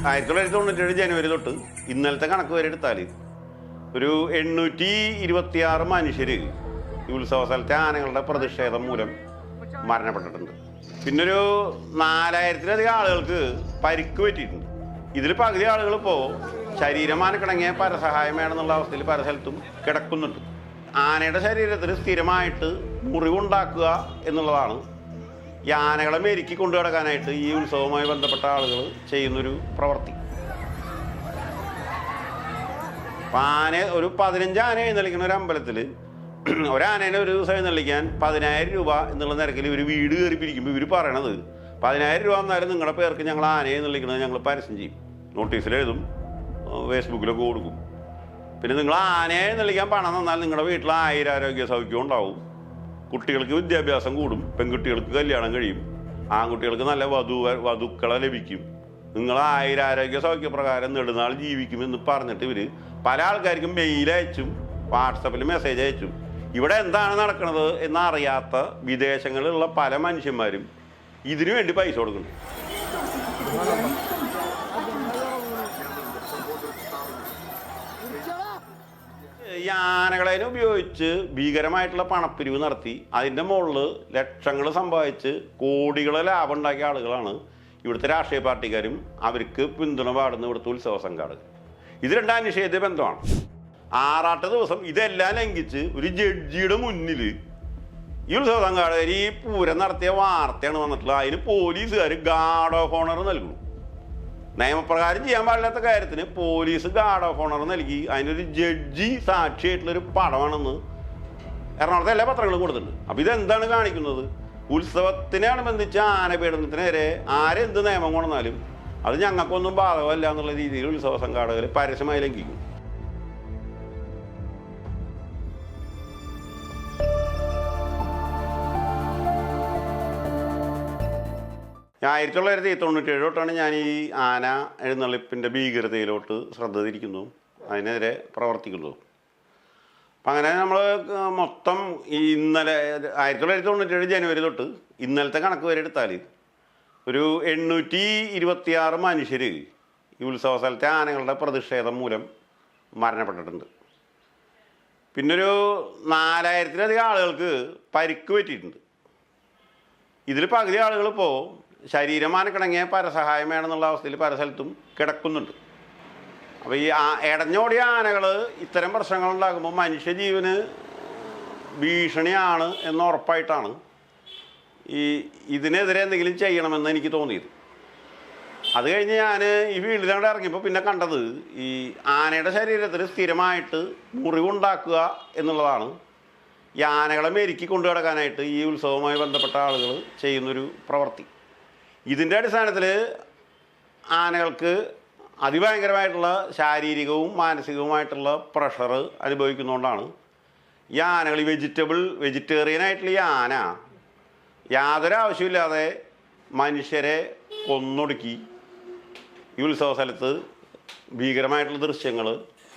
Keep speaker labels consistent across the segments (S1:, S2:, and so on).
S1: 1997 ജനുവരി തൊട്ട് ഇന്നലത്തെ കണക്ക് വരെ എടുത്താൽ ഒരു 826 മനുഷ്യർ ഈ ഉത്സവ സ്ഥലത്തെ ആനകളുടെ പ്രതിഷേധം മൂലം മരണപ്പെട്ടിട്ടുണ്ട്. പിന്നൊരു 4000-ലധികം ആളുകൾക്ക് പരിക്ക് പറ്റിയിട്ടുണ്ട്. ഇതിൽ പകുതി ആളുകൾ ഇപ്പോൾ ശരീരമാനക്കിണങ്ങിയ പരസഹായം വേണമെന്നുള്ള അവസ്ഥയിൽ പല സ്ഥലത്തും കിടക്കുന്നുണ്ട്. ആനയുടെ ശരീരത്തിൽ സ്ഥിരമായിട്ട് മുറിവുണ്ടാക്കുക എന്നുള്ളതാണ് ഈ ആനകളെ മെരുക്കി കൊണ്ടു കിടക്കാനായിട്ട് ഈ ഉത്സവവുമായി ബന്ധപ്പെട്ട ആളുകൾ ചെയ്യുന്നൊരു പ്രവൃത്തി. അപ്പം ഒരു 15 ആന എഴുന്നള്ളിക്കുന്ന ഒരു അമ്പലത്തിൽ ഒരാനേനെ ഒരു ദിവസം എഴുന്നള്ളിക്കാൻ 10,000 രൂപ എന്നുള്ള നിരക്കിൽ ഇവർ വീട് കയറി പിരിക്കുമ്പോൾ ഇവർ പറയണത് 10,000 രൂപ എന്നാലും നിങ്ങളുടെ പേർക്ക് ഞങ്ങൾ ആനയെ എഴുന്നള്ളിക്കുന്നത് ഞങ്ങൾ പരസ്യം ചെയ്യും, നോട്ടീസിലെഴുതും, ഫേസ്ബുക്കിലൊക്കെ കൊടുക്കും. പിന്നെ നിങ്ങൾ ആനയെ എഴുന്നള്ളിക്കാൻ പണം തന്നാൽ നിങ്ങളുടെ വീട്ടിൽ 1000 ആരോഗ്യ സൗഖ്യം ഉണ്ടാവും, കുട്ടികൾക്ക് വിദ്യാഭ്യാസം കൂടും, പെൺകുട്ടികൾക്ക് കല്യാണം കഴിയും, ആൺകുട്ടികൾക്ക് നല്ല വധുക്കളെ ലഭിക്കും, നിങ്ങൾ 1000 ആരോഗ്യ സൗഖ്യപ്രകാരം നെടുനാൾ ജീവിക്കുമെന്ന് പറഞ്ഞിട്ട് ഇവർ പല ആൾക്കാർക്കും മെയിൽ അയച്ചും വാട്സപ്പിൽ മെസ്സേജ് അയച്ചും ഇവിടെ എന്താണ് നടക്കുന്നത് എന്നറിയാത്ത വിദേശങ്ങളിലുള്ള പല മനുഷ്യന്മാരും ഇതിനു വേണ്ടി പൈസ കൊടുക്കുന്നുണ്ട്. ഈ ആനകളെ ഉപയോഗിച്ച് ഭീകരമായിട്ടുള്ള പണപ്പിരിവ് നടത്തി അതിൻ്റെ മുകളിൽ ലക്ഷങ്ങൾ സമ്പാദിച്ച് കോടികളെ ലാഭം ഉണ്ടാക്കിയ ആളുകളാണ് ഇവിടുത്തെ രാഷ്ട്രീയ പാർട്ടിക്കാരും അവർക്ക് പിന്തുണ പാടുന്ന ഇവിടുത്തെ ഉത്സവ സംഘാടകർ. ഇത് രണ്ടാം നിഷേധ ബന്ധമാണ്. ആറാട്ട് ദിവസം ഇതെല്ലാം ലംഘിച്ച് ഒരു ജഡ്ജിയുടെ മുന്നിൽ ഈ ഉത്സവ സംഘാടകർ ഈ പൂരം നടത്തിയ വാർത്തയാണ് വന്നിട്ടുള്ളത്. അതിന് പോലീസുകാർ ഗാർഡ് ഓഫ് ഓണർ നൽകുന്നു. നിയമപ്രകാരം ചെയ്യാൻ പാടില്ലാത്ത കാര്യത്തിന് പോലീസ് ഗാർഡ് ഓഫ് ഓണർ നൽകി അതിനൊരു ജഡ്ജി സാക്ഷിയായിട്ടുള്ളൊരു പടമാണെന്ന് എറണാകുളത്തെ എല്ലാ പത്രങ്ങളും കൊടുത്തിട്ടുണ്ട്. അപ്പം ഇതെന്താണ് കാണിക്കുന്നത്? ഉത്സവത്തിനനുബന്ധിച്ച് ആനപീഡനത്തിനെതിരെ ആരെന്ത് നിയമം കൊണ്ടുവന്നാലും അത് ഞങ്ങൾക്കൊന്നും ബാധകമല്ല എന്നുള്ള രീതിയിൽ ഉത്സവ സംഘാടകർ പരസ്യമായി ലംഘിക്കും. 1997 തൊട്ടാണ് ഞാൻ ഈ ആന എഴുന്നള്ളിപ്പിൻ്റെ ഭീകരതയിലോട്ട് ശ്രദ്ധ തിരിക്കുന്നു, അതിനെതിരെ പ്രവർത്തിക്കുന്നു. അപ്പം അങ്ങനെ നമ്മൾ മൊത്തം ഈ ഇന്നലെ 1997 ജനുവരി തൊട്ട് ഇന്നലത്തെ കണക്ക് വരെ എടുത്താൽ ഒരു 826 മനുഷ്യർ ഈ ഉത്സവ സ്ഥലത്തെ ആനകളുടെ പ്രതിഷേധം മൂലം മരണപ്പെട്ടിട്ടുണ്ട്. പിന്നൊരു 4000-ലധികം ആളുകൾക്ക് പരിക്ക് പറ്റിയിട്ടുണ്ട്. ഇതിൽ പകുതി ആളുകൾ ഇപ്പോൾ ശരീരമാനക്കിണങ്ങിയ പരസഹായം വേണമെന്നുള്ള അവസ്ഥയിൽ പല സ്ഥലത്തും കിടക്കുന്നുണ്ട്. അപ്പോൾ ഈ ഇടഞ്ഞോടിയ ആനകൾ ഇത്തരം പ്രശ്നങ്ങളുണ്ടാകുമ്പോൾ മനുഷ്യജീവന് ഭീഷണിയാണ് എന്ന് ഉറപ്പായിട്ടാണ് ഇതിനെതിരെ എന്തെങ്കിലും ചെയ്യണമെന്ന് എനിക്ക് തോന്നിയത്. അത് കഴിഞ്ഞ് ഞാൻ ഈ ഫീൽഡിലൂടെ ഇറങ്ങിയപ്പോൾ പിന്നെ കണ്ടത് ഈ ആനയുടെ ശരീരത്തിൽ സ്ഥിരമായിട്ട് മുറിവുണ്ടാക്കുക എന്നുള്ളതാണ് ഈ ആനകളെ മെരുക്കി കൊണ്ടു കിടക്കാനായിട്ട് ഈ ഉത്സവവുമായി ബന്ധപ്പെട്ട ആളുകൾ ചെയ്യുന്നൊരു പ്രവൃത്തി. ഇതിൻ്റെ അടിസ്ഥാനത്തിൽ ആനകൾക്ക് അതിഭയങ്കരമായിട്ടുള്ള ശാരീരികവും മാനസികവുമായിട്ടുള്ള പ്രഷർ അനുഭവിക്കുന്നതുകൊണ്ടാണ് ഈ ആനകൾ ഈ വെജിറ്റേറിയനായിട്ടുള്ള ഈ ആന യാതൊരു ആവശ്യമില്ലാതെ മനുഷ്യരെ കൊന്നൊടുക്കി ഈ ഉത്സവ സ്ഥലത്ത് ഭീകരമായിട്ടുള്ള ദൃശ്യങ്ങൾ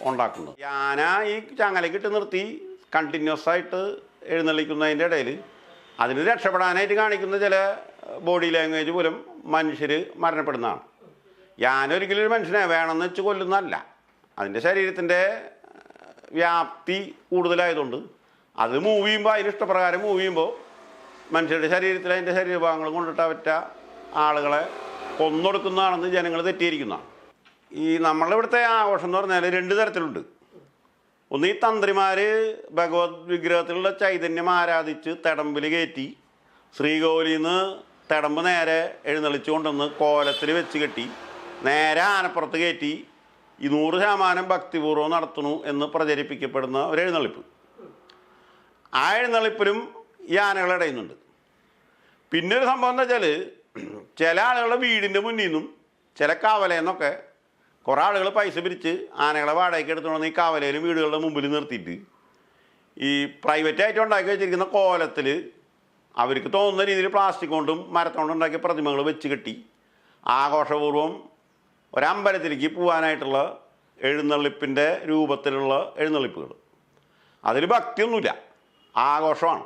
S1: ഉണ്ടാക്കുന്നത്. ഈ ആന ഈ ചങ്ങലക്കിട്ട് നിർത്തി കണ്ടിന്യൂസ് ആയിട്ട് എഴുന്നള്ളിക്കുന്നതിൻ്റെ ഇടയിൽ അതിന് രക്ഷപ്പെടാനായിട്ട് കാണിക്കുന്ന ചില ബോഡി ലാംഗ്വേജ് പോലും മനുഷ്യർ മരണപ്പെടുന്നതാണ്. ഞാനൊരിക്കലും ഒരു മനുഷ്യനെ വേണമെന്ന് വെച്ച് കൊല്ലുന്നതല്ല, അതിൻ്റെ ശരീരത്തിൻ്റെ വ്യാപ്തി കൂടുതലായതുകൊണ്ട് അത് മൂവ് ചെയ്യുമ്പോൾ അതിന് ഇഷ്ടപ്രകാരം മൂവ് ചെയ്യുമ്പോൾ മനുഷ്യരുടെ ശരീരത്തിൽ അതിൻ്റെ ശരീരഭാഗങ്ങൾ കൊണ്ടിട്ട് പറ്റ ആളുകളെ കൊന്നൊടുക്കുന്നതാണെന്ന് ജനങ്ങൾ തെറ്റിയിരിക്കുന്നതാണ്. ഈ നമ്മളിവിടുത്തെ ആഘോഷം എന്ന് പറഞ്ഞാൽ 2 തരത്തിലുണ്ട്. ഒന്ന്, ഈ തന്ത്രിമാർ ഭഗവത് വിഗ്രഹത്തിലുള്ള ചൈതന്യം ആരാധിച്ച് തിടമ്പിൽ കയറ്റി ശ്രീകോവിലിൽ നിന്ന് തിടമ്പ് നേരെ എഴുന്നള്ളിച്ചു കൊണ്ടുവന്ന് കോലത്തിൽ വെച്ച് കെട്ടി നേരെ ആനപ്പുറത്ത് കയറ്റി 100% ഭക്തിപൂർവ്വം നടത്തുന്നു എന്ന് പ്രചരിപ്പിക്കപ്പെടുന്ന ഒരു എഴുന്നള്ളിപ്പ്. ആ എഴുന്നള്ളിപ്പിലും ഈ ആനകൾ ഇടയുന്നുണ്ട്. പിന്നെ ഒരു സംഭവം എന്താ വെച്ചാൽ ചില ആളുകളുടെ വീടിൻ്റെ മുന്നിൽ നിന്നും ചില കാവലേന്നൊക്കെ കുറേ ആളുകൾ പൈസ പിരിച്ച് ആനകളെ വാടകയ്ക്ക് എടുത്തുകൊണ്ട് ഈ കാവലയിലും വീടുകളുടെ മുമ്പിൽ നിർത്തിയിട്ട് ഈ പ്രൈവറ്റായിട്ട് ഉണ്ടാക്കി വെച്ചിരിക്കുന്ന കോലത്തിൽ അവർക്ക് തോന്നുന്ന രീതിയിൽ പ്ലാസ്റ്റിക് കൊണ്ടും മരത്തോണ്ടും ഉണ്ടാക്കിയ പ്രതിമകൾ വെച്ച് കെട്ടി ആഘോഷപൂർവ്വം ഒരമ്പലത്തിലേക്ക് പോകാനായിട്ടുള്ള എഴുന്നള്ളിപ്പിൻ്റെ രൂപത്തിലുള്ള എഴുന്നള്ളിപ്പുകൾ. അതിൽ ഭക്തിയൊന്നുമില്ല, ആഘോഷമാണ്.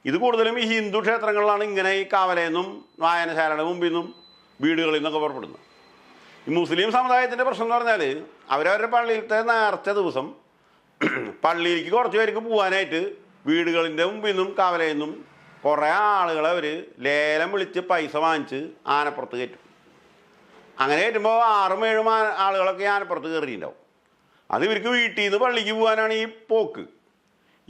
S1: ഇത് കൂടുതലും ഈ ഹിന്ദു ക്ഷേത്രങ്ങളിലാണ് ഇങ്ങനെ ഈ കാവലയിൽ നിന്നും വായനശാലയുടെ മുമ്പിൽ നിന്നും വീടുകളിൽ നിന്നൊക്കെ പുറപ്പെടുന്നത്. ഈ മുസ്ലിം സമുദായത്തിൻ്റെ പ്രശ്നം എന്ന് പറഞ്ഞാൽ അവരവരുടെ പള്ളിയിലത്തെ നേർച്ച ദിവസം പള്ളിയിലേക്ക് കുറച്ച് പേർക്ക് പോകാനായിട്ട് വീടുകളിൻ്റെ മുമ്പിൽ നിന്നും കവലയിൽ നിന്നും കുറേ ആളുകളെ അവർ ലേലം വിളിച്ച് പൈസ വാങ്ങിച്ച് ആനപ്പുറത്ത് കയറ്റും. അങ്ങനെ കയറ്റുമ്പോൾ 6-7 ആളുകളൊക്കെ ആനപ്പുറത്ത് കയറിയിട്ടുണ്ടാവും. അത് ഇവർക്ക് വീട്ടിൽ നിന്ന് പള്ളിക്ക് പോകാനാണ് ഈ പോക്ക്.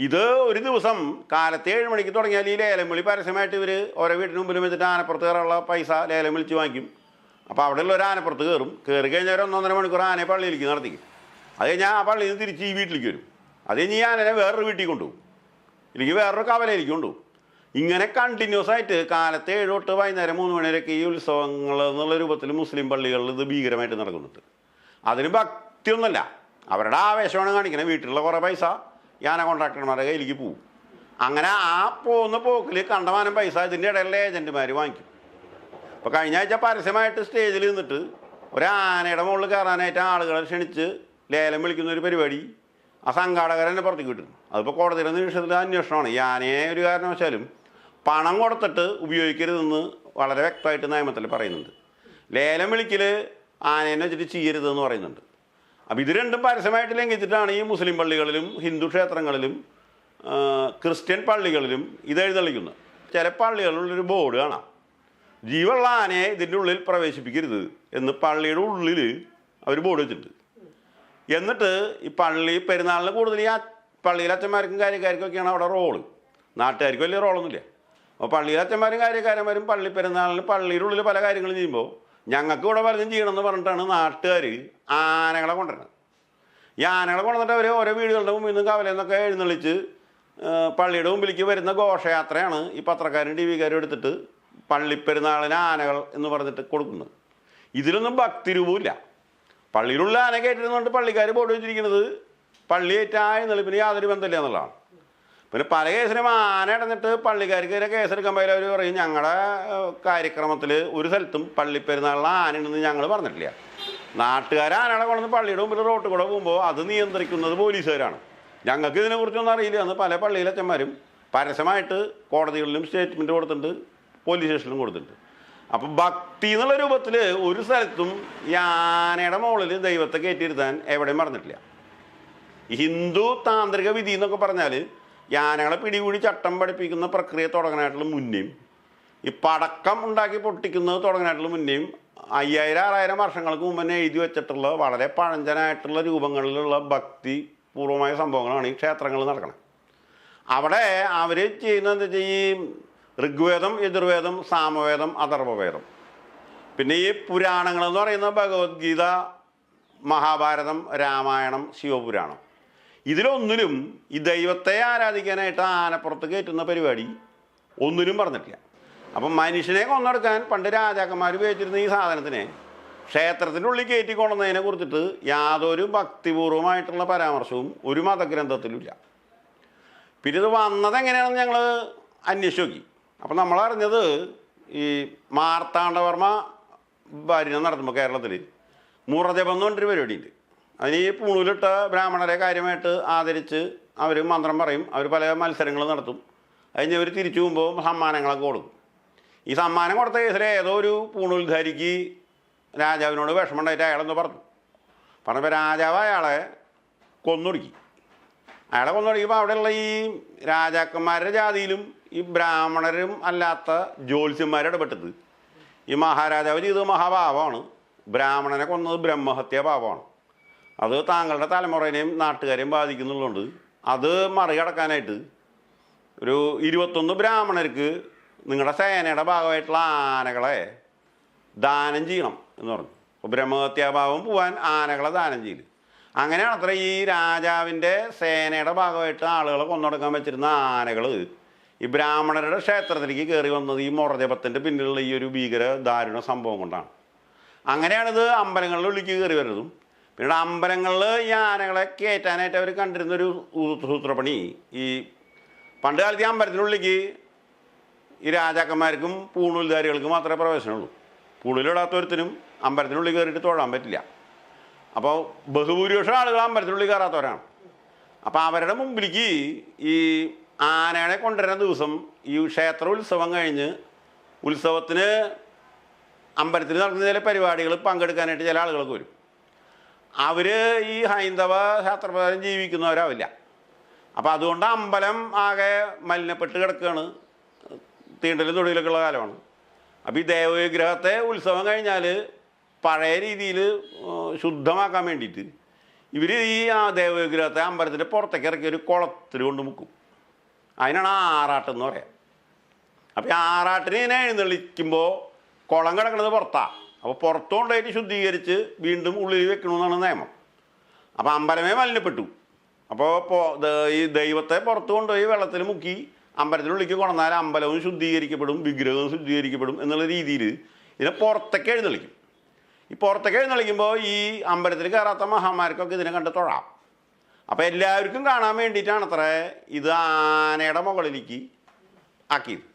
S1: ഇത് ഒരു ദിവസം കാലത്തെ 7 മണിക്ക് തുടങ്ങിയാൽ ഈ ലേലം വിളി പരസ്യമായിട്ട് ഇവർ ഓരോ വീട്ടിന് മുമ്പിൽ വെച്ചിട്ട് ആനപ്പുറത്ത് കയറാനുള്ള പൈസ ലേലം വിളിച്ച് വാങ്ങിക്കും. അപ്പോൾ അവിടെയുള്ള ഒരു ആനപ്പുറത്ത് കയറി കഴിഞ്ഞാൽ 1-1.5 മണിക്കൂർ ആനയെ പള്ളിയിലേക്ക് നടത്തിക്കും. അത് കഴിഞ്ഞാൽ ആ പള്ളിയിൽ നിന്ന് തിരിച്ച് ഈ വീട്ടിലേക്ക് വരും. അത് കഴിഞ്ഞ് ഈ ആനനെ വേറൊരു വീട്ടിൽ കൊണ്ടുപോകും, ഇല്ലെങ്കിൽ വേറൊരു കവലയിലേക്ക് കൊണ്ടുപോകും. ഇങ്ങനെ കണ്ടിന്യൂസ് ആയിട്ട് കാലത്തെ 7 തൊട്ട് വൈകുന്നേരം 3 മണി വരെയൊക്കെ ഈ ഉത്സവങ്ങൾ എന്നുള്ള രൂപത്തിൽ മുസ്ലിം പള്ളികളിൽ ഇത് ഭീകരമായിട്ട് നടക്കുന്നുണ്ട്. അതിന് ഭക്തിയൊന്നുമല്ല, അവരുടെ ആവേശമാണ് കാണിക്കുന്നത്. വീട്ടിലുള്ള കുറേ പൈസ ഈ ആന കോൺട്രാക്ടർമാരുടെ കയ്യിലേക്ക് പോകും. അങ്ങനെ ആ പോകുന്ന പോക്കിൽ കണ്ടമാനം പൈസ ഇതിൻ്റെ ഇടയിലുള്ള ഏജൻറ്റുമാർ വാങ്ങിക്കും. അപ്പോൾ കഴിഞ്ഞ ആഴ്ച പരസ്യമായിട്ട് സ്റ്റേജിൽ നിന്നിട്ട് ഒരു ആനയുടെ മുകളിൽ കയറാനായിട്ട് ആളുകളെ ക്ഷണിച്ച് ലേലം വിളിക്കുന്ന ഒരു പരിപാടി ആ സംഘാടകർ തന്നെ പുറത്തേക്ക് വിട്ടു. അതിപ്പോൾ കോടതിയുടെ നിരീക്ഷണത്തിൽ അന്വേഷണമാണ്. ഈ ആനയെ ഒരു കാരണവശാലും പണം കൊടുത്തിട്ട് ഉപയോഗിക്കരുതെന്ന് വളരെ വ്യക്തമായിട്ട് നിയമത്തിൽ പറയുന്നുണ്ട്. ലേലം വിളിക്കൽ ആനേനെ വെച്ചിട്ട് ചെയ്യരുതെന്ന് പറയുന്നുണ്ട്. അപ്പോൾ ഇത് രണ്ടും പരസ്യമായിട്ട് ലംഘിച്ചിട്ടാണ് ഈ മുസ്ലിം പള്ളികളിലും ഹിന്ദു ക്ഷേത്രങ്ങളിലും ക്രിസ്ത്യൻ പള്ളികളിലും ഇത് എഴുന്നള്ളിക്കുന്നത്. ചില പള്ളികളിലൊരു ബോർഡ് കാണാം, ജീവനുള്ള ആനയെ ഇതിൻ്റെ ഉള്ളിൽ പ്രവേശിപ്പിക്കരുത് എന്ന് പള്ളിയുടെ ഉള്ളിൽ അവർ ബോർഡ് വെച്ചിട്ടുണ്ട്. എന്നിട്ട് ഈ പള്ളി പെരുന്നാളിന് കൂടുതൽ ഈ പള്ളിയിലെ അച്ഛന്മാർക്കും കാര്യക്കാർക്കൊക്കെയാണ് അവിടെ റോള്, നാട്ടുകാർക്ക് വലിയ റോളൊന്നുമില്ല. അപ്പോൾ പള്ളിയിലെ അച്ഛന്മാരും കാര്യക്കാരന്മാരും പള്ളി പെരുന്നാളിന് പള്ളിയുടെ ഉള്ളിൽ പല കാര്യങ്ങളും ചെയ്യുമ്പോൾ ഞങ്ങൾക്ക് ഇവിടെ പലതും ചെയ്യണമെന്ന് പറഞ്ഞിട്ടാണ് നാട്ടുകാർ ആനകളെ കൊണ്ടുവരുന്നത്. ഈ ആനകളെ കൊണ്ടുവന്നിട്ട് അവർ ഓരോ വീടുകളുടെ മുമ്പിൽ നിന്ന് കവലയിൽ നിന്നൊക്കെ എഴുന്നള്ളിച്ച് പള്ളിയുടെ മുമ്പിലേക്ക് വരുന്ന ഘോഷയാത്രയാണ് ഈ പത്രക്കാരും ടി വിക്കാരും എടുത്തിട്ട് പള്ളിപ്പെരുന്നാളിന് ആനകൾ എന്ന് പറഞ്ഞിട്ട് കൊടുക്കുന്നത്. ഇതിലൊന്നും ഭക്തിരൂപമില്ല. പള്ളിയിലുള്ള ആന കയറ്റിരുന്നുകൊണ്ട് പള്ളിക്കാർ ബോർഡ് വെച്ചിരിക്കുന്നത് പള്ളിയേറ്റ എന്നുള്ളതിന് യാതൊരു ബന്ധമില്ല എന്നുള്ളതാണ്. പിന്നെ പല കേസിനും ആന ഇടന്നിട്ട് പള്ളിക്കാർക്ക് കേസെടുക്കാൻ പോയാൽ അവർ പറയും ഞങ്ങളുടെ കാര്യക്രമത്തിൽ ഒരു സ്ഥലത്തും പള്ളിപ്പെരുന്നാളിന് ആന ഉണ്ടെന്ന് ഞങ്ങൾ പറഞ്ഞിട്ടില്ല. നാട്ടുകാർ ആനകളെ കൊണ്ടുവന്ന് പള്ളിയുടെ മുമ്പിൽ റോട്ടിൽ കൂടെ പോകുമ്പോൾ അത് നിയന്ത്രിക്കുന്നത് പോലീസുകാരാണ്. ഞങ്ങൾക്ക് ഇതിനെക്കുറിച്ചൊന്നും അറിയില്ല എന്ന് പല പള്ളിയിലച്ചന്മാരും പരസ്യമായിട്ട് കോടതികളിലും സ്റ്റേറ്റ്മെൻറ്റ് കൊടുത്തിട്ടുണ്ട്, പോലീസ് സ്റ്റേഷനിലും കൊടുത്തിട്ടുണ്ട്. അപ്പം ഭക്തി എന്നുള്ള രൂപത്തിൽ ഒരു സ്ഥലത്തും ഈ ആനയുടെ മുകളിൽ ദൈവത്തെ കയറ്റിയിരുത്താൻ എവിടെയും പറഞ്ഞിട്ടില്ല. ഈ ഹിന്ദു താന്ത്രിക വിധി എന്നൊക്കെ പറഞ്ഞാൽ ഈ ആനകളെ പിടികൂടി ചട്ടം പഠിപ്പിക്കുന്ന പ്രക്രിയ തുടങ്ങാനായിട്ടുള്ള മുന്നേയും ഈ പടക്കം ഉണ്ടാക്കി പൊട്ടിക്കുന്നത് തുടങ്ങാനായിട്ടുള്ള മുന്നേയും 5000-6000 വർഷങ്ങൾക്ക് മുമ്പ് തന്നെ എഴുതി വെച്ചിട്ടുള്ള വളരെ പഴഞ്ചനായിട്ടുള്ള രൂപങ്ങളിലുള്ള ഭക്തി പൂർവമായ സംഭവങ്ങളാണ് ഈ ക്ഷേത്രങ്ങളിൽ നടക്കുന്നത്. അവിടെ അവർ ചെയ്യുന്നത് എന്താ വെച്ചാൽ ഈ ഋഗ്വേദം, യജുർവേദം, സാമവേദം, അഥർവവേദം, പിന്നെ ഈ പുരാണങ്ങളെന്ന് പറയുന്ന ഭഗവത്ഗീത, മഹാഭാരതം, രാമായണം, ശിവപുരാണം, ഇതിലൊന്നിലും ഈ ദൈവത്തെ ആരാധിക്കാനായിട്ട് ആനപ്പുറത്ത് കയറ്റുന്ന പരിപാടി ഒന്നിനും പറഞ്ഞിട്ടില്ല. അപ്പം മനുഷ്യനെ കൊന്നെടുക്കാൻ പണ്ട് രാജാക്കന്മാർ ഉപയോഗിച്ചിരുന്ന ഈ സാധനത്തിനെ ക്ഷേത്രത്തിൻ്റെ ഉള്ളിൽ കയറ്റി കൊണ്ടുവന്നതിനെ കുറിച്ചിട്ട് യാതൊരു ഭക്തിപൂർവമായിട്ടുള്ള പരാമർശവും ഒരു മതഗ്രന്ഥത്തിലുമില്ല. പിന്നെ ഇത് വന്നത് എങ്ങനെയാണെന്ന് ഞങ്ങൾ അന്വേഷിച്ച് നോക്കി. അപ്പം നമ്മളറിഞ്ഞത് ഈ മാർത്താണ്ഡവർമ്മ ഭരണം നടത്തുമ്പോൾ കേരളത്തിൽ മുറജപം എന്ന് പറഞ്ഞൊരു പരിപാടിയുണ്ട്. അതിന് ഈ പൂണൂലിട്ട ബ്രാഹ്മണരെ കാര്യമായിട്ട് ആദരിച്ച് അവർ മന്ത്രം പറയും, അവർ പല മത്സരങ്ങൾ നടത്തും. അതിന് അവർ തിരിച്ചു പോകുമ്പോൾ സമ്മാനങ്ങളൊക്കെ കൊടുക്കും. ഈ സമ്മാനം കൊടുത്ത കേസിൽ ഏതോ ഒരു പൂണൂൽധാരിക്ക് രാജാവിനോട് വിഷമമുണ്ടായിട്ട് അയാളെന്ന് പറഞ്ഞപ്പോൾ രാജാവ് അയാളെ കൊന്നൊടുക്കി. അയാളെ കൊന്നൊടുക്കിയപ്പോൾ അവിടെയുള്ള ഈ രാജാക്കന്മാരുടെ ജാതിയിലും ഈ ബ്രാഹ്മണരും അല്ലാത്ത ജ്യോത്സ്യന്മാരെ ഇടപെട്ടത് ഈ മഹാരാജാവ് ചെയ്തത് മഹാപാപമാണ്. ബ്രാഹ്മണനെ കൊന്നത് ബ്രഹ്മഹത്യാ പാപമാണ്. അത് താങ്കളുടെ തലമുറേനെയും നാട്ടുകാരെയും ബാധിക്കുന്നുള്ളതുകൊണ്ട് അത് മറികടക്കാനായിട്ട് ഒരു 21 ബ്രാഹ്മണർക്ക് നിങ്ങളുടെ സേനയുടെ ഭാഗമായിട്ടുള്ള ആനകളെ ദാനം ചെയ്യണം എന്ന് പറഞ്ഞു. അപ്പോൾ ബ്രഹ്മഹത്യാഭാവം പോകാൻ ആനകളെ ദാനം ചെയ്യല്. അങ്ങനെയാണ് അത്ര ഈ രാജാവിൻ്റെ സേനയുടെ ഭാഗമായിട്ട് ആളുകളെ കൊന്നൊടുക്കാൻ വെച്ചിരുന്ന ആനകൾ ഈ ബ്രാഹ്മണരുടെ ക്ഷേത്രത്തിലേക്ക് കയറി വന്നത് ഈ മുറജപത്തിൻ്റെ പിന്നിലുള്ള ഈ ഒരു ഭീകര ദാരുണ സംഭവം കൊണ്ടാണ്. അങ്ങനെയാണിത് അമ്പലങ്ങളുടെ ഉള്ളിലേക്ക് കയറി വരുന്നതും. പിന്നീട് അമ്പലങ്ങളിൽ ഈ ആനകളെ കയറ്റാനായിട്ട് അവർ കണ്ടിരുന്നൊരു സൂത്രപ്പണി, ഈ പണ്ട് കാലത്ത് ഈ അമ്പലത്തിനുള്ളിലേക്ക് ഈ രാജാക്കന്മാർക്കും പൂണൂൽധാരികൾക്കും മാത്രമേ പ്രവേശനമുള്ളൂ. പൂണൂലിടാത്തവരത്തിനും അമ്പലത്തിനുള്ളിൽ കയറിയിട്ട് തൊഴാൻ പറ്റില്ല. അപ്പോൾ ബഹുഭൂരിപക്ഷം ആളുകൾ അമ്പലത്തിനുള്ളിൽ കയറാത്തവരാണ്. അപ്പോൾ അവരുടെ മുമ്പിലേക്ക് ഈ ആനകളെ കൊണ്ടുവരുന്ന ദിവസം ഈ ക്ഷേത്ര ഉത്സവം കഴിഞ്ഞ് ഉത്സവത്തിന് അമ്പലത്തിൽ നടക്കുന്ന ചില പരിപാടികൾ പങ്കെടുക്കാനായിട്ട് ചില ആളുകൾക്ക് വരും. അവർ ഈ ഹൈന്ദവ ശാസ്ത്രപ്രകാരം ജീവിക്കുന്നവരാവില്ല. അപ്പോൾ അതുകൊണ്ട് അമ്പലം ആകെ മലിനപ്പെട്ട് കിടക്കുകയാണ്. തീണ്ടലും തൊടിയിലൊക്കെ ഉള്ള കാലമാണ്. അപ്പോൾ ഈ ദേവവിഗ്രഹത്തെ ഉത്സവം കഴിഞ്ഞാൽ പഴയ രീതിയിൽ ശുദ്ധമാക്കാൻ വേണ്ടിയിട്ട് ഇവർ ഈ ദേവവിഗ്രഹത്തെ അമ്പലത്തിൻ്റെ പുറത്തേക്ക് ഇറക്കി ഒരു കുളത്തിൽ കൊണ്ട് മുക്കും. അതിനാണ് ആറാട്ടെന്ന് പറയാം. അപ്പോൾ ഈ ആറാട്ടിന് ഇങ്ങനെ എഴുന്നള്ളിക്കുമ്പോൾ കുളം കിടക്കുന്നത് പുറത്താണ്. അപ്പോൾ പുറത്തു കൊണ്ടുപോയിട്ട് ശുദ്ധീകരിച്ച് വീണ്ടും ഉള്ളിൽ വെക്കണമെന്നാണ് നിയമം. അപ്പോൾ അമ്പലമേ മലിനപ്പെട്ടു. അപ്പോൾ ഈ ദൈവത്തെ പുറത്ത് കൊണ്ടുപോയി വെള്ളത്തിൽ മുക്കി അമ്പലത്തിനുള്ളിലേക്ക് കൊണ്ടുവന്നാൽ അമ്പലവും ശുദ്ധീകരിക്കപ്പെടും, വിഗ്രഹവും ശുദ്ധീകരിക്കപ്പെടും എന്നുള്ള രീതിയിൽ ഇതിനെ പുറത്തേക്ക് എഴുന്നള്ളിക്കും. ഈ പുറത്തേക്ക് എഴുന്നള്ളിക്കുമ്പോൾ ഈ അമ്പലത്തിൽ കയറാത്ത മഹാന്മാർക്കൊക്കെ ഇതിനെ കണ്ട് തൊഴാം. അപ്പോൾ എല്ലാവർക്കും കാണാൻ വേണ്ടിയിട്ടാണ് അത്ര ഇത് ആനയുടെ മുകളിലേക്ക് ആക്കിയത്.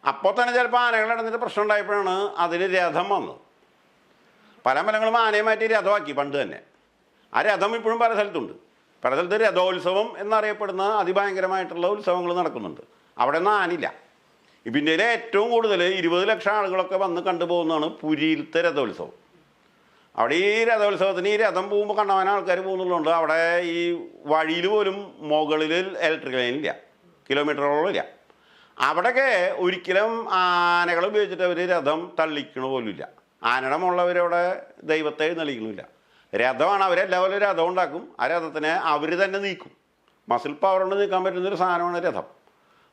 S1: അപ്പോൾ തന്നെ ചിലപ്പോൾ ആനകളുടെ ഇടന്നിട്ട് പ്രശ്നം ഉണ്ടായപ്പോഴാണ് അതിന് രഥം വന്നത്. പല അമ്പലങ്ങളും ആനയെ മാറ്റി രഥമാക്കി പണ്ട് തന്നെ. ആ രഥം ഇപ്പോഴും പല സ്ഥലത്തുണ്ട്. പല സ്ഥലത്ത് രഥോത്സവം എന്നറിയപ്പെടുന്ന അതിഭയങ്കരമായിട്ടുള്ള ഉത്സവങ്ങൾ നടക്കുന്നുണ്ട്. അവിടെ ഒന്നും ആനില്ല. ഇപ്പം ഇന്ത്യയിലെ ഏറ്റവും കൂടുതൽ 20 ലക്ഷം ആളുകളൊക്കെ വന്ന് കണ്ടുപോകുന്നതാണ് പുരിയിലത്തെ രഥോത്സവം. അവിടെ ഈ രഥോത്സവത്തിന് ഈ രഥം പോകുമ്പോൾ കണ്ടവാൻ ആൾക്കാർ പോകുന്നുള്ളതുകൊണ്ട് അവിടെ ഈ വഴിയിൽ പോലും മുകളിൽ ഇലക്ട്രിക് ലൈനില്ല, കിലോമീറ്ററോളം ഇല്ല. അവിടെയൊക്കെ ഒരിക്കലും ആനകൾ ഉപയോഗിച്ചിട്ട് അവർ രഥം തള്ളിക്കണ പോലും ഇല്ല. ആനയുടെ മുകളിലവരവിടെ ദൈവത്തെ എഴുന്നള്ളിക്കണില്ല. രഥമാണ്. അവരെല്ലാവരും രഥം ഉണ്ടാക്കും. ആ രഥത്തിനെ അവർ തന്നെ നീക്കും. മസിൽ പവർ കൊണ്ട് നീക്കാൻ പറ്റുന്നൊരു സാധനമാണ് രഥം.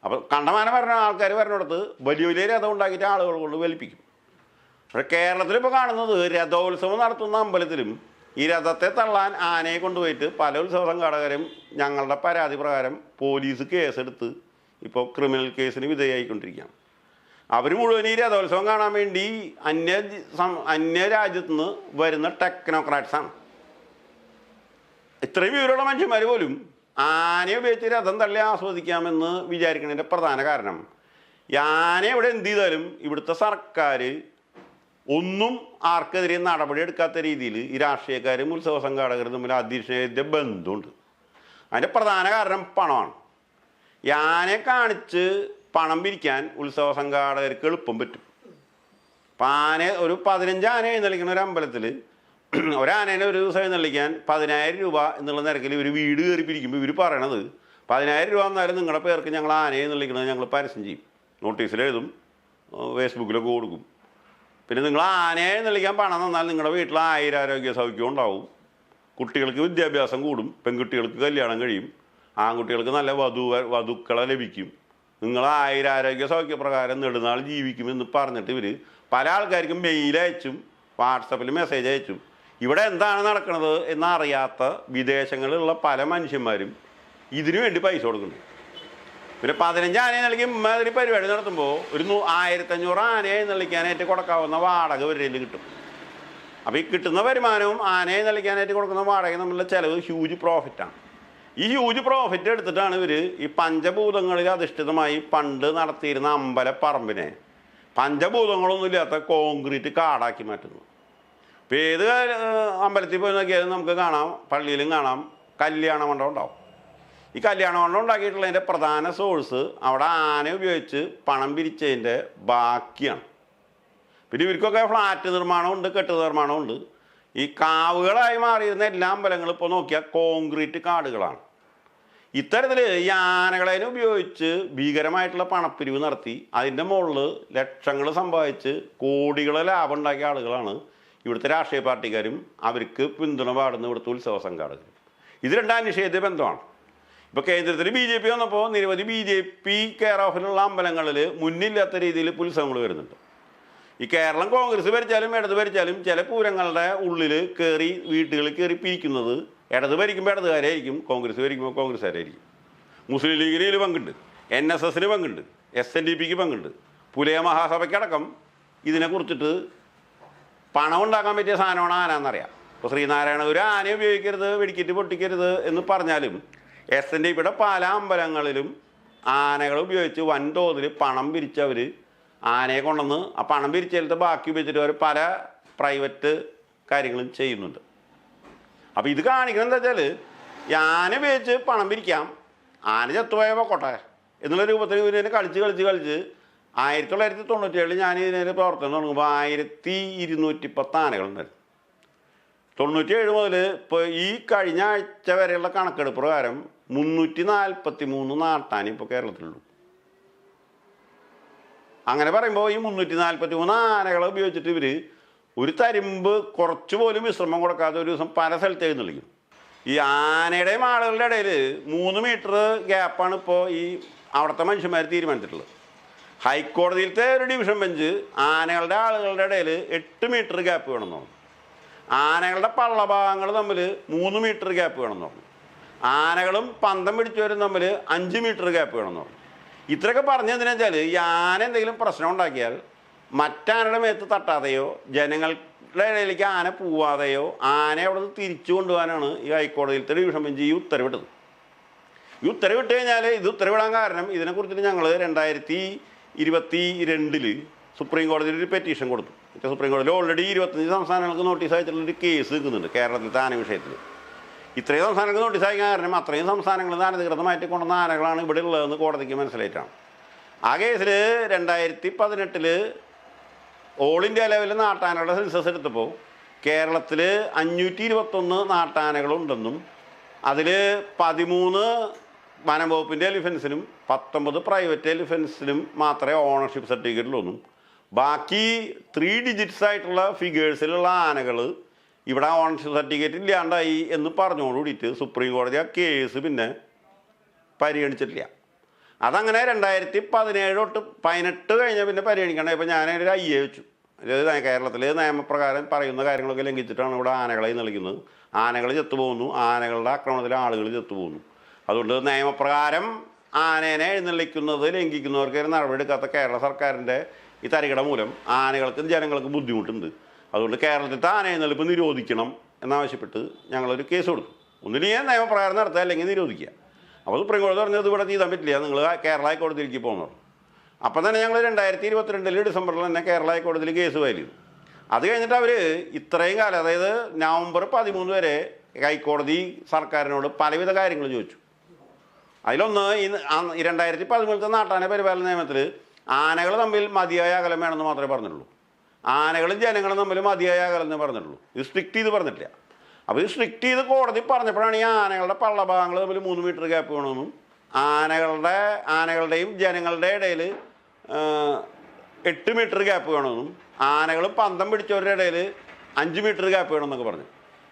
S1: അപ്പോൾ കണ്ടമാനം പറഞ്ഞ ആൾക്കാർ പറഞ്ഞിടത്ത് വലിയ വലിയ രഥം ഉണ്ടാക്കിയിട്ട് ആളുകൾ കൊണ്ട് വലിപ്പിക്കും. പക്ഷേ കേരളത്തിലിപ്പോൾ കാണുന്നത് രഥോത്സവം നടത്തുന്ന അമ്പലത്തിലും ഈ രഥത്തെ തള്ളാൻ ആനയെ കൊണ്ടുപോയിട്ട് പല ഉത്സവ സംഘാടകരും ഞങ്ങളുടെ പരാതി പ്രകാരം പോലീസ് കേസെടുത്ത് ഇപ്പോൾ ക്രിമിനൽ കേസിന് വിധേയമായിക്കൊണ്ടിരിക്കുകയാണ്. അവർ മുഴുവൻ ഈ രഥോത്സവം കാണാൻ വേണ്ടി അന്യ രാജ്യത്തു നിന്ന് വരുന്ന ടെക്നോക്രാറ്റ്സാണ്. ഇത്രയും വിവരമുള്ള മനുഷ്യന്മാർ പോലും ആനയെ ഉപയോഗിച്ച് രഥം തള്ളി ആസ്വദിക്കാമെന്ന് വിചാരിക്കുന്നതിൻ്റെ പ്രധാന കാരണം ഈ ആന ഇവിടെ എന്ത് ചെയ്താലും ഇവിടുത്തെ സർക്കാർ ഒന്നും ആർക്കെതിരെ നടപടി എടുക്കാത്ത രീതിയിൽ ഈ രാഷ്ട്രീയക്കാരും ഉത്സവ സംഘാടകരും തമ്മിൽ അതിശയത്തെ ബന്ധമുണ്ട്. അതിൻ്റെ പ്രധാന കാരണം പണമാണ്. ഈ ആനയെ കാണിച്ച് പണം പിരിക്കാൻ ഉത്സവ സംഘാടകർക്ക് എളുപ്പം പറ്റും. അപ്പം ഒരു 15 ആന എഴുന്നള്ളിക്കുന്ന ഒരു അമ്പലത്തിൽ ഒരാനേനെ ഒരു ദിവസം എഴുന്നള്ളിക്കാൻ 10,000 രൂപ എന്നുള്ള നിരക്കിൽ ഇവർ വീട് കയറി പിരിക്കുമ്പോൾ ഇവർ പറയണത് 10,000 രൂപ എന്നാലും നിങ്ങളുടെ പേർക്ക് ഞങ്ങൾ ആനയെ എഴുന്നള്ളിക്കുന്നത് ഞങ്ങൾ പരസ്യം ചെയ്യും, നോട്ടീസിലെഴുതും, ഫേസ്ബുക്കിലൊക്കെ കൊടുക്കും. പിന്നെ നിങ്ങൾ ആനയെ എഴുന്നള്ളിക്കാൻ പണം തന്നാൽ നിങ്ങളുടെ വീട്ടിൽ 1000 ആരോഗ്യ സൗഖ്യം ഉണ്ടാവും, കുട്ടികൾക്ക് വിദ്യാഭ്യാസം കൂടും, പെൺകുട്ടികൾക്ക് കല്യാണം കഴിയും, ആൺകുട്ടികൾക്ക് നല്ല വധുക്കളെ ലഭിക്കും, നിങ്ങൾ 1000 ആരോഗ്യ സൗഖ്യപ്രകാരം നെടുനാൾ ജീവിക്കുമെന്ന് പറഞ്ഞിട്ട് ഇവർ പല ആൾക്കാർക്കും മെയിൽ അയച്ചും വാട്സപ്പിൽ മെസ്സേജ് അയച്ചും ഇവിടെ എന്താണ് നടക്കുന്നത് എന്നറിയാത്ത വിദേശങ്ങളിലുള്ള പല മനുഷ്യന്മാരും ഇതിനു വേണ്ടി പൈസ കൊടുക്കുന്നുണ്ട്. പിന്നെ 15 ആനയെ നൽകി ഇമ്മാതിരി പരിപാടി നടത്തുമ്പോൾ ഒരു 1500 ആനയെ നൽകാനായിട്ട് കൊടുക്കാവുന്ന വാടക ഇവരുടെ കിട്ടും. അപ്പോൾ ഈ കിട്ടുന്ന വരുമാനവും ആനയെ നൽകാനായിട്ട് കൊടുക്കുന്ന വാടകയും തമ്മിലുള്ള ചിലവ് ഹ്യൂജ് പ്രോഫിറ്റാണ്. ഈ ഹ്യൂജ് പ്രോഫിറ്റ് എടുത്തിട്ടാണ് ഇവർ ഈ പഞ്ചഭൂതങ്ങളിൽ അധിഷ്ഠിതമായി പണ്ട് നടത്തിയിരുന്ന അമ്പലപ്പറമ്പിനെ പഞ്ചഭൂതങ്ങളൊന്നും ഇല്ലാത്ത കോൺക്രീറ്റ് കാടാക്കി മാറ്റുന്നു. ഇപ്പോൾ ഏത് അമ്പലത്തിൽ പോയി നോക്കിയാലും നമുക്ക് കാണാം, പള്ളിയിലും കാണാം, കല്യാണ മണ്ഡപം ഉണ്ടാവും. ഈ കല്യാണ മണ്ഡപം ഉണ്ടാക്കിയിട്ടുള്ളതിൻ്റെ പ്രധാന സോഴ്സ് അവിടെ ആന ഉപയോഗിച്ച് പണം പിരിച്ചതിൻ്റെ ബാക്കിയാണ്. പിന്നെ ഇവർക്കൊക്കെ ഫ്ലാറ്റ് നിർമ്മാണമുണ്ട്, കെട്ട് നിർമ്മാണമുണ്ട്. ഈ കാവുകളായി മാറിയിരുന്ന എല്ലാ അമ്പലങ്ങളും ഇപ്പോൾ നോക്കിയാൽ കോൺക്രീറ്റ് കാടുകളാണ്. ഇത്തരത്തിൽ ഈ ആനകളെ ഉപയോഗിച്ച് ഭീകരമായിട്ടുള്ള പണപ്പിരിവ് നടത്തി അതിൻ്റെ മുകളിൽ ലക്ഷങ്ങൾ സമ്പാദിച്ച് കോടികളെ ലാഭം ഉണ്ടാക്കിയ ആളുകളാണ് ഇവിടുത്തെ രാഷ്ട്രീയ പാർട്ടിക്കാരും അവർക്ക് പിന്തുണ പാടുന്ന ഇവിടുത്തെ ഉത്സവ സംഘാടകരും. ഇത് രണ്ടാം നിഷേധ ബന്ധമാണ്. ഇപ്പോൾ കേന്ദ്രത്തിൽ BJP വന്നപ്പോൾ നിരവധി BJP കെയർ ഓഫിലുള്ള അമ്പലങ്ങളിൽ മുന്നില്ലാത്ത രീതിയിൽ ഉത്സവങ്ങൾ വരുന്നുണ്ട്. ഈ കേരളം കോൺഗ്രസ് ഭരിച്ചാലും ഇടത് ഭരിച്ചാലും ചില പൂരങ്ങളുടെ ഉള്ളിൽ കയറി വീട്ടുകളിൽ കയറി പിരിക്കുന്നത് ഇടത് ഭരിക്കുമ്പോൾ ഇടതുകാരായിരിക്കും, കോൺഗ്രസ് ഭരിക്കുമ്പോൾ കോൺഗ്രസ്സുകാരായിരിക്കും. മുസ്ലിം ലീഗിന് ഇതിൽ പങ്കുണ്ട്, NSSന് പങ്കുണ്ട്, SNDPക്ക് പങ്കുണ്ട്, പുലയ മഹാസഭയ്ക്കടക്കം ഇതിനെക്കുറിച്ചിട്ട് പണം ഉണ്ടാക്കാൻ പറ്റിയ സാധനമാണ് ആന എന്നറിയാം. ഇപ്പോൾ ശ്രീനാരായണ ഒരു ആനയെ ഉപയോഗിക്കരുത്, വെടിക്കെറ്റ് പൊട്ടിക്കരുത് എന്ന് പറഞ്ഞാലും SNDPയുടെ പല അമ്പലങ്ങളിലും ആനകൾ ഉപയോഗിച്ച് വൻതോതിൽ പണം പിരിച്ചവർ ആനയെ കൊണ്ടുവന്ന് ആ പണം പിരിച്ചതിലത്തെ ബാക്കി ഉപയോഗിച്ചിട്ട് അവർ പല പ്രൈവറ്റ് കാര്യങ്ങളും ചെയ്യുന്നുണ്ട്. അപ്പോൾ ഇത് കാണിക്കുന്നത് എന്താ വെച്ചാൽ ഈ ആന ഉപയോഗിച്ച് പണം പിരിക്കാം, ആന ചത്തുപോയ പോട്ടെ എന്നുള്ള രൂപത്തിൽ ഇവർ കളിച്ച് 1997 ഞാൻ ഇതിന് പ്രവർത്തനം തുടങ്ങുമ്പോൾ 1210 ആനകളുണ്ടായിരുന്നു. 97 മുതൽ ഇപ്പോൾ ഈ കഴിഞ്ഞ ആഴ്ച വരെയുള്ള കണക്കെടുപ്പ് പ്രകാരം 343 നാട്ടാനി ഇപ്പോൾ കേരളത്തിലുള്ളൂ. അങ്ങനെ പറയുമ്പോൾ ഈ 343 ആനകളെ ഉപയോഗിച്ചിട്ട് ഇവർ ഒരു തരിമ്പ് കുറച്ച് പോലും വിശ്രമം കൊടുക്കാതെ ഒരു ദിവസം പല സ്ഥലത്ത് എഴുന്നള്ളിക്കും. ഈ ആനയുടെയും ആളുകളുടെ ഇടയിൽ 3 മീറ്റർ ഗ്യാപ്പാണ് ഇപ്പോൾ ഈ അവിടുത്തെ മനുഷ്യന്മാർ തീരുമാനിച്ചിട്ടുള്ളത്. ഹൈക്കോടതിയിലത്തെ ഒരു ഡിവിഷൻ ബെഞ്ച് ആനകളുടെ ആളുകളുടെ ഇടയിൽ 8 മീറ്റർ ഗ്യാപ്പ് വേണമെന്ന് പറഞ്ഞു. ആനകളുടെ പള്ളഭാഗങ്ങൾ തമ്മിൽ 3 മീറ്റർ ഗ്യാപ്പ് വേണമെന്ന് പറഞ്ഞു. ആനകളും പന്തം പിടിച്ചവരും തമ്മിൽ 5 മീറ്റർ ഗ്യാപ്പ് വേണമെന്ന് പറഞ്ഞു. ഇത്രയൊക്കെ പറഞ്ഞതെന്ന് വെച്ചാൽ ഈ ആന എന്തെങ്കിലും പ്രശ്നം ഉണ്ടാക്കിയാൽ മറ്റാനയുടെ മേത്ത് തട്ടാതെയോ ജനങ്ങളുടെ ഇടയിലേക്ക് ആന പോവാതെയോ ആനയെ അവിടെ നിന്ന് തിരിച്ചു കൊണ്ടുപോകാനാണ് ഈ ഹൈക്കോടതിയിലത്തെ ഡിവിഷൻ ബെഞ്ച് ഈ ഉത്തരവിട്ടത്. ഈ ഉത്തരവിട്ട് കഴിഞ്ഞാൽ ഇത് ഉത്തരവിടാൻ കാരണം ഇതിനെക്കുറിച്ചിട്ട് ഞങ്ങൾ 2022 സുപ്രീം കോടതിയിൽ ഒരു പെറ്റീഷൻ കൊടുത്തു. സുപ്രീം കോടതിയിൽ ഓൾറെഡി 25 സംസ്ഥാനങ്ങൾക്ക് നോട്ടീസ് അയച്ചിട്ടുള്ളൊരു കേസ് നിൽക്കുന്നുണ്ട് കേരളത്തിലത്തെ ആന വിഷയത്തിൽ. ഇത്രയും സംസ്ഥാനങ്ങൾക്ക് നോട്ടീസ് അയക്കാൻ കാരണം അത്രയും സംസ്ഥാനങ്ങളിൽ നിന്ന് അനധികൃതമായിട്ട് കൊണ്ടുവന്ന ആനകളാണ് ഇവിടെ ഉള്ളതെന്ന് കോടതിക്ക് മനസ്സിലായിട്ടാണ്. ആ കേസിൽ 2018 ഓൾ ഇന്ത്യ ലെവലിൽ നാട്ടാനകളുടെ സെൻസസ് എടുത്തപ്പോൾ കേരളത്തിൽ 521 നാട്ടാനകളുണ്ടെന്നും അതിൽ 13 വനം വകുപ്പിൻ്റെ എലിഫൻസിനും 19 പ്രൈവറ്റ് എലിഫൻസിനും മാത്രമേ ഓണർഷിപ്പ് സർട്ടിഫിക്കറ്റിലുള്ളൂ. ബാക്കി 3 ഡിജിറ്റ്സ് ആയിട്ടുള്ള ഫിഗേഴ്സിലുള്ള ആനകൾ ഇവിടെ ഓണർഷിപ്പ് സർട്ടിഫിക്കറ്റ് ഇല്ലാണ്ടായി എന്ന് പറഞ്ഞോടുകൂടിയിട്ട് സുപ്രീം കോടതി ആ കേസ് പിന്നെ പരിഗണിച്ചിട്ടില്ല. അതങ്ങനെ 2017 തൊട്ട് 18 കഴിഞ്ഞ പിന്നെ പരിഗണിക്കണ്ട. ഇപ്പോൾ ഞാനൊരു ഐ എ വെച്ചു. അതായത് കേരളത്തിൽ നിയമപ്രകാരം പറയുന്ന കാര്യങ്ങളൊക്കെ ലംഘിച്ചിട്ടാണ് ഇവിടെ ആനകളെ നൽകുന്നത്. ആനകൾ ചത്തുപോകുന്നു, ആനകളുടെ ആക്രമണത്തിൽ ആളുകൾ ചത്തുപോകുന്നു. അതുകൊണ്ട് നിയമപ്രകാരം ആനേനെ എഴുന്നള്ളിക്കുന്നത് ലംഘിക്കുന്നവർക്ക് നടപടി എടുക്കാത്ത കേരള സർക്കാരിൻ്റെ ഈ തരികിട മൂലം ആനകൾക്കും ജനങ്ങൾക്കും ബുദ്ധിമുട്ടുണ്ട്. അതുകൊണ്ട് കേരളത്തിലത്തെ ആന എഴുന്നള്ളിപ്പ് നിരോധിക്കണം എന്നാവശ്യപ്പെട്ട് ഞങ്ങളൊരു കേസ് കൊടുത്തു. ഒന്നില്ലെങ്കിൽ നിയമപ്രകാരം നടത്തുക, അല്ലെങ്കിൽ നിരോധിക്കുക. അപ്പോൾ സുപ്രീം കോടതി പറഞ്ഞത് ഇവിടെ ചെയ്താൻ പറ്റില്ല, നിങ്ങൾ കേരള ഹൈക്കോടതിയിലേക്ക് പോകുന്നു. അപ്പം തന്നെ ഞങ്ങൾ 2022 ഡിസംബറിൽ തന്നെ കേരള ഹൈക്കോടതിയിൽ കേസ് ഫയൽ ചെയ്തു. അത് കഴിഞ്ഞിട്ട് അവർ ഇത്രയും കാലം, അതായത് നവംബർ 13 വരെ ഹൈക്കോടതി സർക്കാരിനോട് പലവിധ കാര്യങ്ങൾ ചോദിച്ചു. അതിലൊന്ന് ഈ 2013 നാട്ടാന പരിപാലന നിയമത്തിൽ ആനകൾ തമ്മിൽ മതിയായ അകലം വേണമെന്ന് മാത്രമേ പറഞ്ഞിട്ടുള്ളൂ. ആനകളും ജനങ്ങളും തമ്മിൽ മതിയായ അകലം എന്ന് പറഞ്ഞിട്ടുള്ളൂ. ഇത് സ്ട്രിക്റ്റ് ചെയ്ത് പറഞ്ഞിട്ടില്ല. അപ്പോൾ ഇത് സ്ട്രിക്റ്റ് ചെയ്ത് കോടതി പറഞ്ഞപ്പോഴാണ് ഈ ആനകളുടെ പള്ളഭാഗങ്ങൾ തമ്മിൽ 3 മീറ്റർ ഗ്യാപ്പ് വേണമെന്നും ആനകളുടെയും ജനങ്ങളുടെ ഇടയിൽ 8 മീറ്റർ ഗ്യാപ്പ് വേണമെന്നും ആനകളും പന്തം പിടിച്ചവരുടെ ഇടയിൽ 5 മീറ്റർ ഗ്യാപ്പ് വേണമെന്നൊക്കെ പറഞ്ഞു.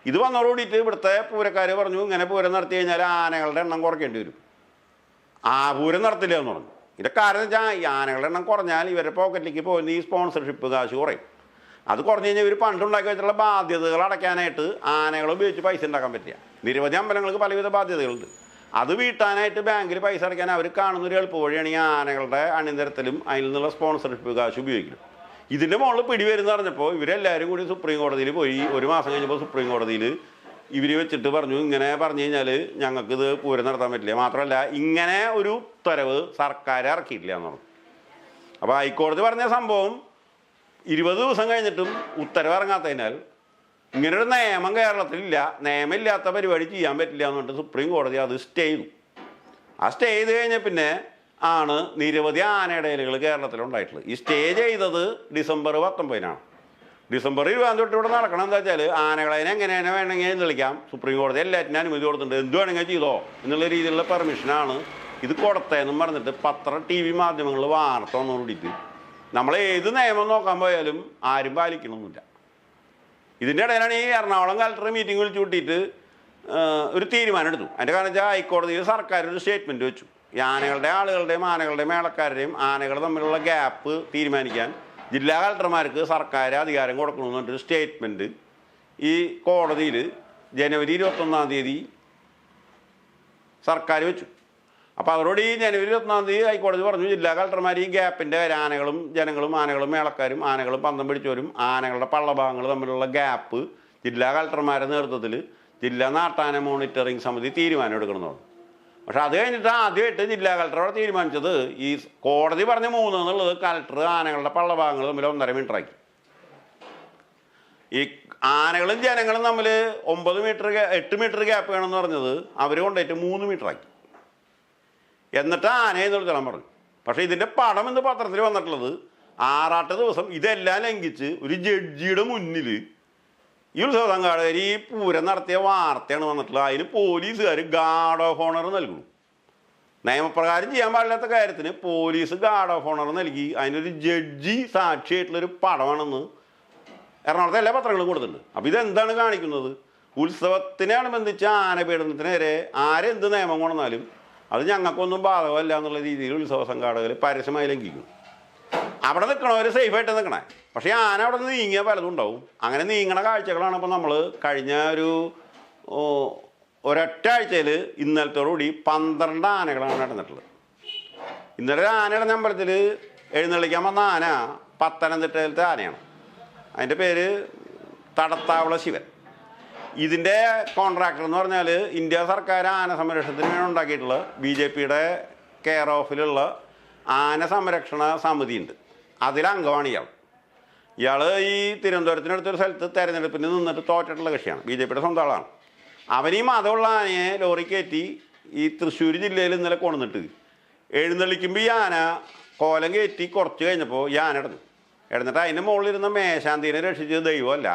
S1: ഇത് വന്നതോടുകൂടിയിട്ട് ഇവിടുത്തെ പൂരക്കാർ പറഞ്ഞു, ഇങ്ങനെ പൂരം നടത്തി കഴിഞ്ഞാൽ ആനകളുടെ എണ്ണം കുറയ്ക്കേണ്ടി വരും, പൂരം നടത്തില്ല എന്ന് പറഞ്ഞു. ഇതിൻ്റെ കാരണം വെച്ചാൽ ഈ ആനകളുടെ എണ്ണം കുറഞ്ഞാൽ ഇവരുടെ പോക്കറ്റിലേക്ക് പോകുന്ന ഈ സ്പോൺസർഷിപ്പ് കാശ് കുറയും. അത് കുറഞ്ഞ് കഴിഞ്ഞാൽ ഇവർ പണ്ടുണ്ടാക്കി വെച്ചിട്ടുള്ള ബാധ്യതകൾ അടയ്ക്കാനായിട്ട് ആനകൾ ഉപയോഗിച്ച് പൈസ ഉണ്ടാക്കാൻ പറ്റില്ല. നിരവധി അമ്പലങ്ങൾക്ക് പലവിധ ബാധ്യതകളുണ്ട്. അത് വീട്ടാനായിട്ട് ബാങ്കിൽ പൈസ അടയ്ക്കാൻ അവർ കാണുന്നൊരു എളുപ്പ വഴിയാണ് ഈ ആനകളുടെ അണിനിരത്തലും അതിൽ നിന്നുള്ള സ്പോൺസർഷിപ്പ് കാശ് ഉപയോഗിക്കണം. ഇതിൻ്റെ മുകളിൽ പിടി വരുന്ന പറഞ്ഞപ്പോൾ ഇവരെല്ലാവരും കൂടി സുപ്രീം കോടതിയിൽ പോയി. 1 മാസം കഴിഞ്ഞപ്പോൾ സുപ്രീം കോടതിയിൽ ഇവർ വെച്ചിട്ട് പറഞ്ഞു, ഇങ്ങനെ പറഞ്ഞു കഴിഞ്ഞാൽ ഞങ്ങൾക്കിത് പൂരം നടത്താൻ പറ്റില്ല, മാത്രമല്ല ഇങ്ങനെ ഒരു ഉത്തരവ് സർക്കാർ ഇറക്കിയിട്ടില്ല എന്ന് പറഞ്ഞു. അപ്പോൾ ഹൈക്കോടതി പറഞ്ഞ സംഭവം 20 ദിവസം കഴിഞ്ഞിട്ടും ഉത്തരവ് ഇറങ്ങാത്തതിനാൽ ഇങ്ങനൊരു നിയമം കേരളത്തിലില്ല, നിയമമില്ലാത്ത പരിപാടി ചെയ്യാൻ പറ്റില്ല എന്ന് പറഞ്ഞിട്ട് സുപ്രീം കോടതി അത് സ്റ്റേ ചെയ്തു. ആ സ്റ്റേ ചെയ്ത് കഴിഞ്ഞാൽ പിന്നെ ആണ് നിരവധി ആനയിടയലുകൾ കേരളത്തിലുണ്ടായിട്ടുള്ളത്. ഈ സ്റ്റേ ചെയ്തത് ഡിസംബർ 19 ഡിസംബർ 20 തൊട്ട് ഇവിടെ നടക്കണം. എന്താ വെച്ചാൽ ആനകളെ എങ്ങനെയാണ് വേണമെങ്കിൽ എഴുന്നള്ളിക്കാം. സുപ്രീം കോടതി എല്ലാറ്റിനും അനുമതി കൊടുത്തിട്ടുണ്ട്, എന്ത് വേണമെങ്കിൽ ചെയ്തോ എന്നുള്ള രീതിയിലുള്ള പെർമിഷനാണ് ഇത് കൊടുത്തതെന്നും പറഞ്ഞിട്ട് TV മാധ്യമങ്ങളിൽ വാർത്ത വന്നുകൊണ്ടിട്ട് നമ്മൾ ഏത് നിയമം നോക്കാൻ പോയാലും ആരും പാലിക്കണമെന്നില്ല. ഇതിൻ്റെ ഇടയിലാണ് ഈ എറണാകുളം കളക്ടർ മീറ്റിംഗ് വിളിച്ചു കൂട്ടിയിട്ട് ഒരു തീരുമാനം എടുത്തു. അതിൻ്റെ കാരണം വെച്ചാൽ ഹൈക്കോടതിയിൽ സർക്കാർ ഒരു സ്റ്റേറ്റ്മെൻറ്റ് വെച്ചു. ഈ ആളുകളുടെയും ആനകളുടെയും മേളക്കാരുടെയും ആനകൾ തമ്മിലുള്ള ഗ്യാപ്പ് തീരുമാനിക്കാൻ ജില്ലാ കളക്ടർമാർക്ക് സർക്കാർ അധികാരം കൊടുക്കണമെന്ന് പറഞ്ഞൊരു സ്റ്റേറ്റ്മെൻറ്റ് ഈ കോടതിയിൽ ജനുവരി 21 സർക്കാർ വെച്ചു. അപ്പോൾ അതോടെ ഈ ജനുവരി 21 ഹൈക്കോടതി പറഞ്ഞു, ജില്ലാ കളക്ടർമാർ ഈ ഗ്യാപ്പിൻ്റെ ആനകളും ജനങ്ങളും ആനകളും മേളക്കാരും ആനകളും പന്തം പിടിച്ചവരും ആനകളുടെ പള്ളഭാഗങ്ങൾ തമ്മിലുള്ള ഗ്യാപ്പ് ജില്ലാ കളക്ടർമാരുടെ നേതൃത്വത്തിൽ ജില്ലാ നാട്ടാന മോണിറ്ററിംഗ് സമിതി തീരുമാനം എടുക്കണമെന്ന്. പക്ഷെ അത് കഴിഞ്ഞിട്ട് ആദ്യമായിട്ട് ജില്ലാ കളക്ടറോട് തീരുമാനിച്ചത് ഈ കോടതി പറഞ്ഞ 3 എന്നുള്ളത് കളക്ടർ ആനകളുടെ പള്ളഭാഗങ്ങൾ തമ്മിൽ 1.5 മീറ്റർ ആക്കി. ഈ ആനകളും ജനങ്ങളും തമ്മിൽ 8 മീറ്റർ ഗ്യാപ്പ് വേണമെന്ന് പറഞ്ഞത് അവർ കൊണ്ടുപോയിട്ട് 3 മീറ്റർ ആക്കി. എന്നിട്ട് ആനയെ നിർത്തണം പറഞ്ഞു. പക്ഷേ ഇതിൻ്റെ പടം എന്ന് പത്രത്തിൽ വന്നിട്ടുള്ളത് ആറാട്ട് ദിവസം ഇതെല്ലാം ലംഘിച്ച് ഒരു ജഡ്ജിയുടെ മുന്നിൽ ഈ ഉത്സവ സംഘാടകർ ഈ പൂരം നടത്തിയ വാർത്തയാണ് വന്നിട്ടുള്ളത്. അതിന് പോലീസുകാർ ഗാർഡ് ഓഫ് ഓണർ നൽകുന്നു. നിയമപ്രകാരം ചെയ്യാൻ പാടില്ലാത്ത കാര്യത്തിന് പോലീസ് ഗാർഡ് ഓഫ് ഓണർ നൽകി അതിനൊരു ജഡ്ജി സാക്ഷിയായിട്ടുള്ളൊരു പടമാണെന്ന് എറണാകുളത്തെ എല്ലാ പത്രങ്ങളും കൊടുത്തിട്ടുണ്ട്. അപ്പോൾ ഇതെന്താണ് കാണിക്കുന്നത്? ഉത്സവത്തിനനുബന്ധിച്ച് ആനപീഡനത്തിനെതിരെ ആരെന്ത് നിയമം കൊണ്ടുവന്നാലും അത് ഞങ്ങൾക്കൊന്നും ബാധകമല്ല എന്നുള്ള രീതിയിൽ ഉത്സവ സംഘാടകർ പരസ്യമായി ലംഘിക്കും. അവിടെ നിൽക്കണവർ സേഫായിട്ട് നിൽക്കണേ. പക്ഷേ ആന അവിടെ നിന്ന് നീങ്ങിയ പലതും ഉണ്ടാവും. അങ്ങനെ നീങ്ങണ കാഴ്ചകളാണ് ഇപ്പോൾ നമ്മൾ കഴിഞ്ഞ ഒരൊറ്റ ആഴ്ചയിൽ ഇന്നലത്തോടുകൂടി 12 ആനകളാണ് നടന്നിട്ടുള്ളത്. ഇന്നലെ ആനയുടെ അമ്പലത്തിൽ എഴുന്നള്ളിക്കാൻ വന്ന ആന പത്തനംതിട്ടയിലത്തെ ആനയാണ്. അതിൻ്റെ പേര് തടത്താവള ശിവൻ. ഇതിൻ്റെ കോൺട്രാക്ടർ എന്ന് പറഞ്ഞാൽ ഇന്ത്യ സർക്കാർ ആന സംരക്ഷണത്തിന് വേണ്ടി ഉണ്ടാക്കിയിട്ടുള്ള BJPയുടെ കെയർ ഓഫിലുള്ള ആന സംരക്ഷണ സമിതി ഉണ്ട്. അതിലംഗമാണ് ഇയാൾ ഈ തിരുവനന്തപുരത്തിനടുത്തൊരു സ്ഥലത്ത് തെരഞ്ഞെടുപ്പിന് നിന്നിട്ട് തോറ്റിട്ടുള്ള കക്ഷിയാണ്. BJPയുടെ സ്വന്തം ആളാണ്. അവൻ ഈ മതമുള്ള ആനയെ ലോറി കയറ്റി ഈ തൃശ്ശൂർ ജില്ലയിൽ ഇന്നലെ കൊണ്ടുവന്നിട്ട് എഴുന്നള്ളിക്കുമ്പോൾ ഈ ആന കോലം കയറ്റി കുറച്ച് കഴിഞ്ഞപ്പോൾ ഈ ആന ഇടന്നിട്ട് അതിൻ്റെ മുകളിലിരുന്ന മേശാന്തിനെ രക്ഷിച്ചത് ദൈവമല്ല.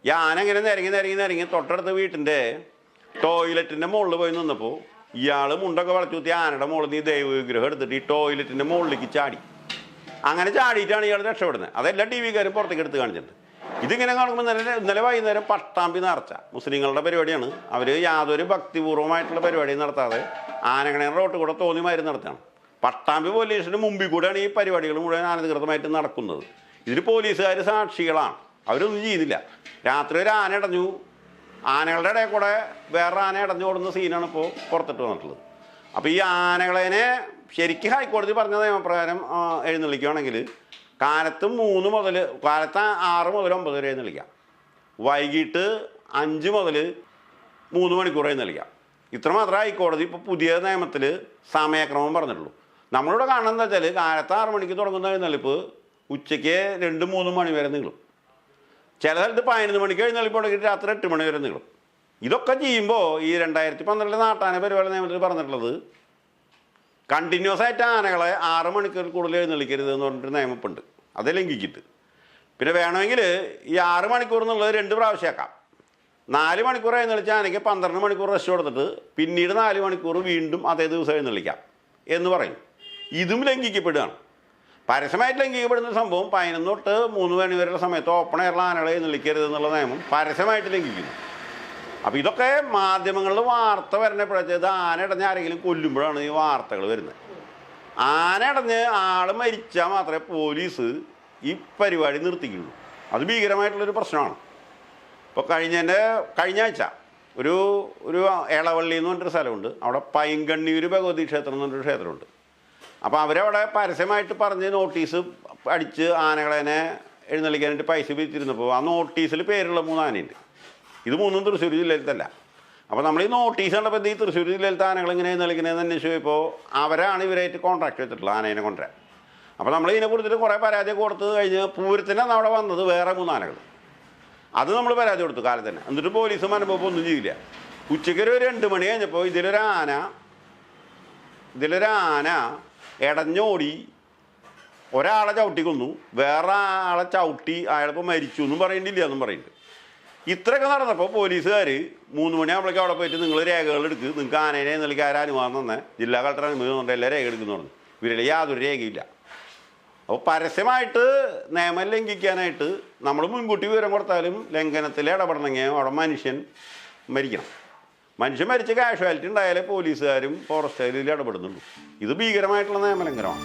S1: ഈ ആന ഇങ്ങനെ നിരങ്ങി തൊട്ടടുത്ത വീട്ടിൻ്റെ ടോയ്ലറ്റിൻ്റെ മുകളിൽ പോയി നിന്നപ്പോൾ ഇയാൾ മുണ്ടൊക്കെ വളച്ചുകൂത്തി ആനയുടെ മുകളിൽ നിന്ന് ഈ ദൈവവിഗ്രഹം എടുത്തിട്ട് ഈ ടോയ്ലറ്റിൻ്റെ മുകളിലേക്ക് ചാടി. അങ്ങനെ ചാടിയിട്ടാണ് ഇയാൾ രക്ഷപ്പെടുന്നത്. അതെല്ലാം TV-കാരും പുറത്തേക്ക് എടുത്ത് കാണിച്ചിട്ടുണ്ട്. ഇതിങ്ങനെ കാണുമ്പോൾ ഇന്നലെ വൈകുന്നേരം പട്ടാമ്പി നേർച്ച മുസ്ലിങ്ങളുടെ പരിപാടിയാണ്. അവർ യാതൊരു ഭക്തിപൂർവ്വമായിട്ടുള്ള പരിപാടി നടത്താതെ ആനകളെ റോട്ട് കൂടെ തോന്നിമാരി നടത്തുകയാണ്. പട്ടാമ്പി പോലീസിന് മുമ്പിൽ കൂടെയാണ് ഈ പരിപാടികൾ മുഴുവൻ അനധികൃതമായിട്ട് നടക്കുന്നത്. ഇതിന് പോലീസുകാർ സാക്ഷികളാണ്. അവരൊന്നും ചെയ്യുന്നില്ല. രാത്രി ഒരു ആന ഇടഞ്ഞു, ആനകളുടെ ഇടയിൽ കൂടെ വേറെ ആന ഇടഞ്ഞു ഓടുന്ന സീനാണ് ഇപ്പോൾ പുറത്തിട്ട് വന്നിട്ടുള്ളത്. അപ്പോൾ ഈ ആനകളെ ശരിക്കും ഹൈക്കോടതി പറഞ്ഞ നിയമപ്രകാരം എഴുന്നള്ളിക്കുകയാണെങ്കിൽ കാലത്ത് 6 മുതൽ 9 വരെ എഴുന്നള്ളിക്കാം, വൈകിട്ട് 5 മുതൽ 3 മണിക്കൂർ എഴുന്നള്ളിക്കാം. ഇത്രമാത്രം ഹൈക്കോടതി ഇപ്പോൾ പുതിയ നിയമത്തിൽ സമയക്രമം പറഞ്ഞിട്ടുള്ളൂ. നമ്മളിവിടെ കാണുന്നത് എന്താ വെച്ചാൽ കാലത്ത് 6 മണിക്ക് തുടങ്ങുന്ന എഴുന്നള്ളിപ്പ് ഉച്ചയ്ക്ക് 2-3 മണി വരെ നീളും. ചില സ്ഥലത്ത് 11 മണിക്ക് എഴുന്നള്ളിപ്പ് തുടങ്ങിയിട്ട് രാത്രി 8 മണി വരെ നീളും. ഇതൊക്കെ ചെയ്യുമ്പോൾ ഈ 2012 നാട്ടാന പരിപാടി നിയമത്തിൽ പറഞ്ഞിട്ടുള്ളത് കണ്ടിന്യൂസ് ആയിട്ട് ആനകളെ 6 മണിക്കൂർ കൂടുതൽ എഴുന്നള്ളിക്കരുത് എന്ന് പറഞ്ഞിട്ട് നിയമപ്പുണ്ട്. അത് ലംഘിച്ചിട്ട് പിന്നെ വേണമെങ്കിൽ ഈ 6 മണിക്കൂർ എന്നുള്ളത് 2 പ്രാവശ്യമാക്കാം. 4 മണിക്കൂർ എഴുന്നള്ളിച്ച ആനയ്ക്ക് 12 മണിക്കൂർ റെസ്റ്റ് കൊടുത്തിട്ട് പിന്നീട് 4 മണിക്കൂർ വീണ്ടും അതേ ദിവസം എഴുന്നള്ളിക്കാം എന്ന് പറയും. ഇതും ലംഘിക്കപ്പെടുകയാണ്. പരസ്യമായിട്ട് ലംഘിക്കപ്പെടുന്ന സംഭവം 11 തൊട്ട് 3 മണി വരെയുള്ള സമയത്ത് ഓപ്പൺ എയറിൽ ആനകളെ എഴുന്നള്ളിക്കരുത് എന്നുള്ള നിയമം പരസ്യമായിട്ട് ലംഘിക്കുന്നു. അപ്പോൾ ഇതൊക്കെ മാധ്യമങ്ങളിൽ വാർത്ത വരണപ്പോഴത്തേത് ആന ഇടഞ്ഞ് ആരെങ്കിലും കൊല്ലുമ്പോഴാണ് ഈ വാർത്തകൾ വരുന്നത്. ആന ഇടഞ്ഞ് ആൾ മരിച്ചാൽ മാത്രമേ പോലീസ് ഈ പരിപാടി നിർത്തിക്കുള്ളൂ. അത് ഭീകരമായിട്ടുള്ളൊരു പ്രശ്നമാണ്. ഇപ്പോൾ കഴിഞ്ഞ ആഴ്ച ഒരു എളവള്ളി എന്ന് പറഞ്ഞൊരു സ്ഥലമുണ്ട്. അവിടെ പൈങ്കണ്ണിയൂർ ഭഗവതി ക്ഷേത്രം എന്ന് പറഞ്ഞൊരു ക്ഷേത്രമുണ്ട്. അപ്പോൾ അവരവിടെ പരസ്യമായിട്ട് പറഞ്ഞ് നോട്ടീസ് അടിച്ച് ആനകളെ എഴുന്നള്ളിക്കാനായിട്ട് പൈസ പിരിച്ചിരുന്നപ്പോൾ ആ നോട്ടീസിൽ പേരുള്ള 3 ആനയുണ്ട്. ഇത് 3 തൃശ്ശൂർ ജില്ലയിലത്തല്ല. അപ്പോൾ നമ്മൾ ഈ നോട്ടീസ് കണ്ടപ്പോൾ ഈ തൃശ്ശൂർ ജില്ലയിലത്തെ ആനകൾ ഇങ്ങനെ എഴുന്നള്ളിക്കുന്നതെന്ന് അന്വേഷിച്ചപ്പോൾ അവരാണ് ഇവരായിട്ട് കോൺട്രാക്ട് എടുത്തിട്ടുള്ളത് ആനേനെ കൊണ്ടുവരാൻ. അപ്പോൾ നമ്മൾ ഇതിനെക്കുറിച്ചിട്ട് കുറേ പരാതി കൊടുത്ത് കഴിഞ്ഞ് പൂരത്തിനാണ് അവിടെ വന്നത് വേറെ 3 ആനകൾ. അത് നമ്മൾ പരാതി കൊടുത്തു കാലത്ത് തന്നെ. എന്നിട്ട് പോലീസ് മനപ്പോൾ ഒന്നും ചെയ്യില്ല. ഉച്ചയ്ക്ക് ഒരു 2 മണി കഴിഞ്ഞപ്പോൾ ഇതിലൊരു ആന ഇടഞ്ഞോടി ഒരാളെ ചവിട്ടി കൊന്നു, വേറെ ആളെ ചവിട്ടി അയാളിപ്പോൾ മരിച്ചു എന്നും പറയണ്ടില്ല എന്നും പറയുന്നുണ്ട്. ഇത്രയൊക്കെ നടന്നപ്പോൾ പോലീസുകാർ 3 മണിയാകുമ്പോഴേക്കും അവിടെ പോയിട്ട് നിങ്ങൾ രേഖകൾ എടുക്കുക, നിങ്ങൾക്ക് ആനേനെ നൽകി അനുവാദം തന്നെ ജില്ലാ കളക്ടർ അനുമതി തന്നിട്ട് എല്ലാ രേഖ എടുക്കുന്നു പറഞ്ഞു. ഇവരിൽ യാതൊരു രേഖയില്ല. അപ്പോൾ പരസ്യമായിട്ട് നിയമം ലംഘിക്കാനായിട്ട് നമ്മൾ മുൻകൂട്ടി വിവരം കൊടുത്താലും ലംഘനത്തിൽ ഇടപെടണമെങ്കിൽ അവിടെ മനുഷ്യൻ മരിക്കണം. മനുഷ്യൻ മരിച്ച കാഷ്വാലിറ്റി ഉണ്ടായാലേ പോലീസുകാരും ഫോറസ്റ്റുകാരും ഇടപെടുന്നുള്ളൂ. ഇത് ഭീകരമായിട്ടുള്ള നിയമലംഘനമാണ്.